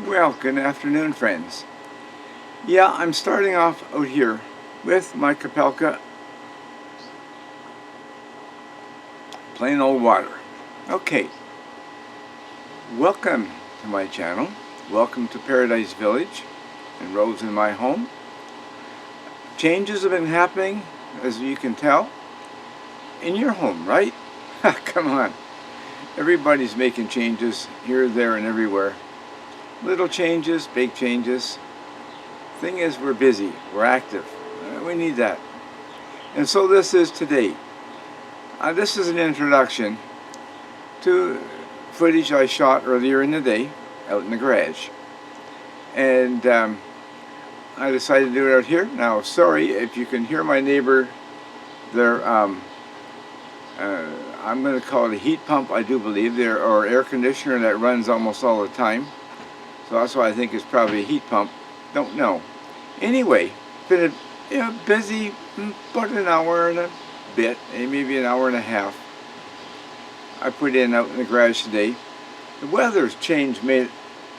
Well, good afternoon, friends. Yeah, I'm starting off out here with my Kapelka plain old water. Okay, welcome to my channel. Welcome to Paradise Village and Roads in my home. Changes have been happening, as you can tell, in your home, right? Come on. Everybody's making changes here, there, and everywhere. Little changes, big changes. Thing is, we're busy, we're active. We need that. And so this is today. This is an introduction to footage I shot earlier in the day out in the garage. And I decided to do it out here. Now, sorry if you can hear my neighbor there. I'm going to call it a heat pump, I do believe, there, or air conditioner that runs almost all the time. So that's why I think it's probably a heat pump. Don't know. Anyway, been busy about an hour and a bit, maybe an hour and a half. I put in out in the garage today. The weather's changed, made it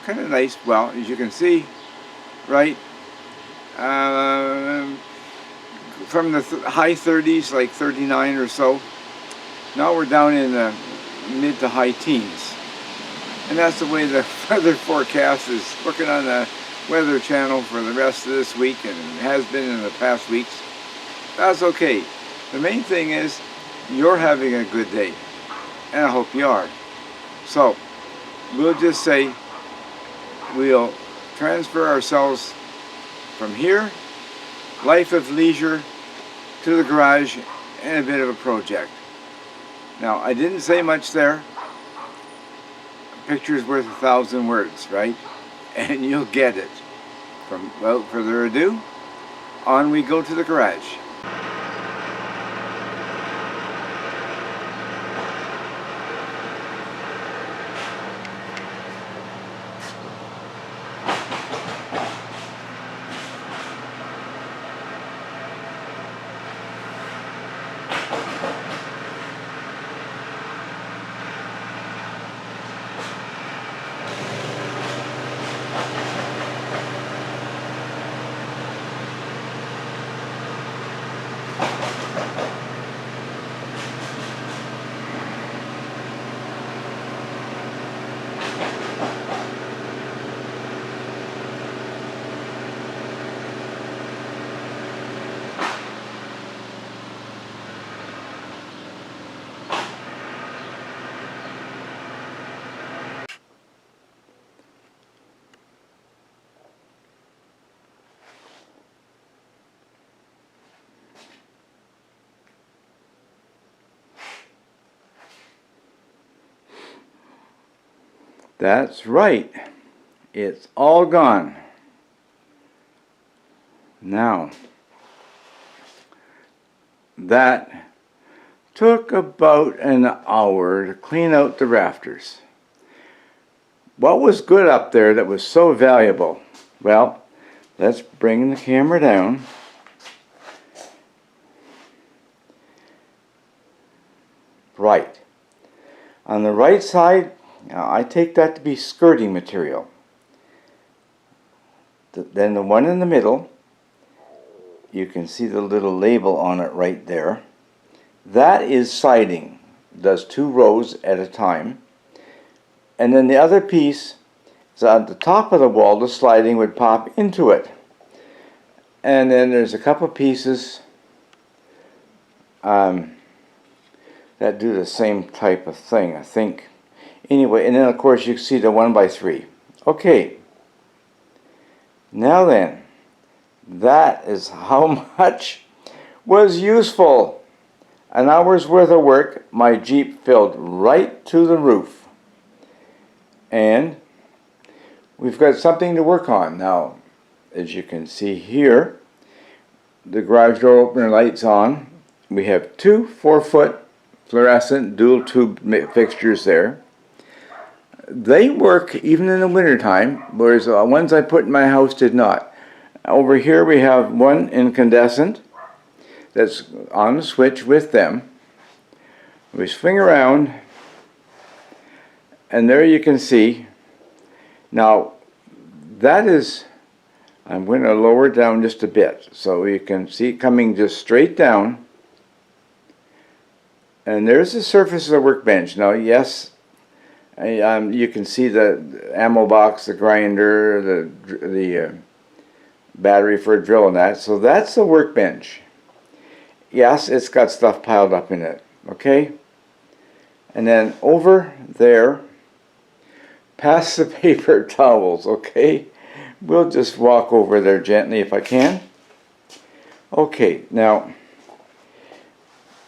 kind of nice. Well, as you can see, right, from the high 30s, like 39 or so, now we're down in the mid to high teens. And that's the way the weather forecast is looking on the Weather Channel for the rest of this week, and it has been in the past weeks. That's okay. The main thing is you're having a good day, and I hope you are. So we'll just say we'll transfer ourselves from here, life of leisure, to the garage and a bit of a project. Now, I didn't say much there. A picture's worth 1,000 words, right? And you'll get it. Without further ado, on we go to the garage. That's right. It's all gone. Now, that took about an hour to clean out the rafters. What was good up there that was so valuable? Well, let's bring the camera down. Right. On the right side, now I take that to be skirting material. Then the one in the middle, you can see the little label on it right there. That is siding. It does 2 rows at a time. And then the other piece is at the top of the wall. The sliding would pop into it. And then there's a couple pieces that do the same type of thing, I think. Anyway, and then of course you can see the 1x3. Okay. Now then, that is how much was useful. An hour's worth of work, my Jeep filled right to the roof. And we've got something to work on. Now, as you can see here, the garage door opener light's on. We have 2 4-foot fluorescent dual tube fixtures there. They work even in the wintertime, whereas the ones I put in my house did not. Over here we have one incandescent that's on the switch with them. We swing around, and there you can see. Now, that is, I'm going to lower it down just a bit so you can see it coming just straight down. And there's the surface of the workbench. Now, yes, you can see the ammo box, the grinder, the battery for a drill and that. So that's the workbench. Yes, it's got stuff piled up in it. Okay? And then over there, past the paper towels. Okay? We'll just walk over there gently if I can. Okay, now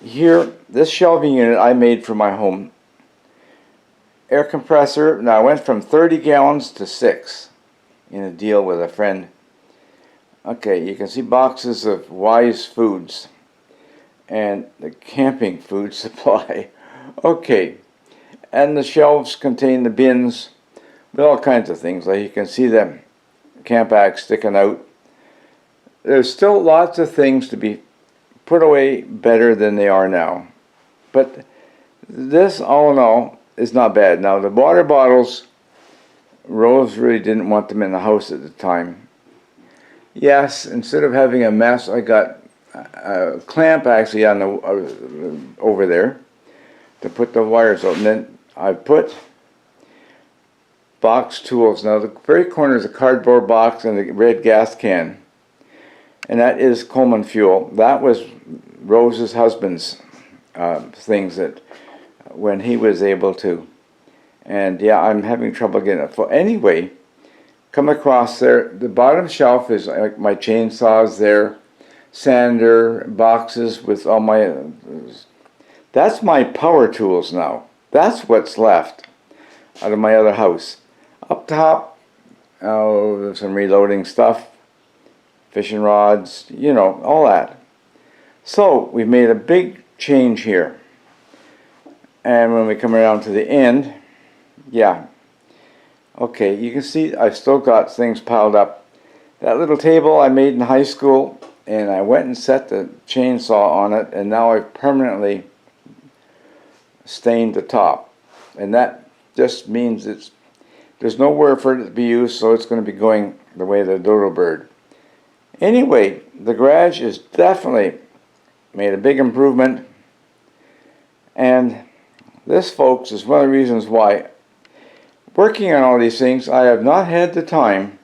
here, this shelving unit I made for my home. Air compressor. Now I went from 30 gallons to 6 in a deal with a friend. Okay, you can see boxes of Wise Foods and the camping food supply. Okay, and the shelves contain the bins with all kinds of things. Like you can see the camp axe sticking out. There's still lots of things to be put away better than they are now. But this, all in all, is not bad. Now, the water bottles, Rose really didn't want them in the house at the time. Yes, instead of having a mess, I got a clamp actually on the over there to put the wires out. And then I put box tools. Now, the very corner is a cardboard box and a red gas can. And that is Coleman fuel. That was Rose's husband's things that when he was able to. And yeah, I'm having trouble getting it full. Anyway, come across there. The bottom shelf is like my chainsaws there, sander, boxes with all my... that's my power tools now. That's what's left out of my other house. Up top, there's some reloading stuff, fishing rods, you know, all that. So we've made a big change here. And when we come around to the end, yeah. Okay, you can see I've still got things piled up. That little table I made in high school, and I went and set the chainsaw on it, and now I've permanently stained the top. And that just means there's nowhere for it to be used, so it's going to be going the way of the dodo bird. Anyway, the garage is definitely made a big improvement, and this, folks, is one of the reasons why, working on all these things, I have not had the time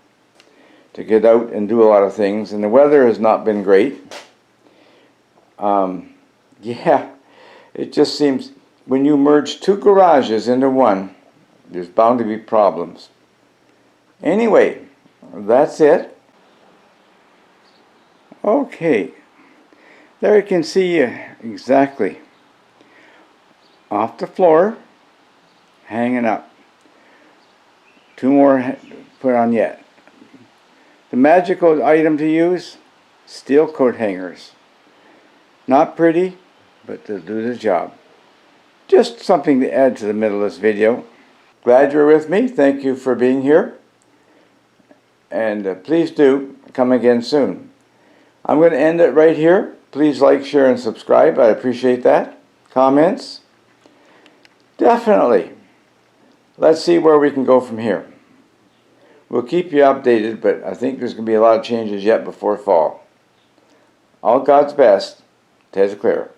to get out and do a lot of things, and the weather has not been great. Yeah, it just seems when you merge two garages into one, there's bound to be problems. Anyway, that's it. Okay, there you can see exactly off the floor, hanging up. Two more put on yet. The magical item to use, steel coat hangers. Not pretty, but they'll do the job. Just something to add to the middle of this video. Glad you're with me. Thank you for being here. And please do come again soon. I'm going to end it right here. Please like, share, and subscribe. I appreciate that. Comments? Definitely. Let's see where we can go from here. We'll keep you updated, but I think there's going to be a lot of changes yet before fall. All God's best. Ted's Clear.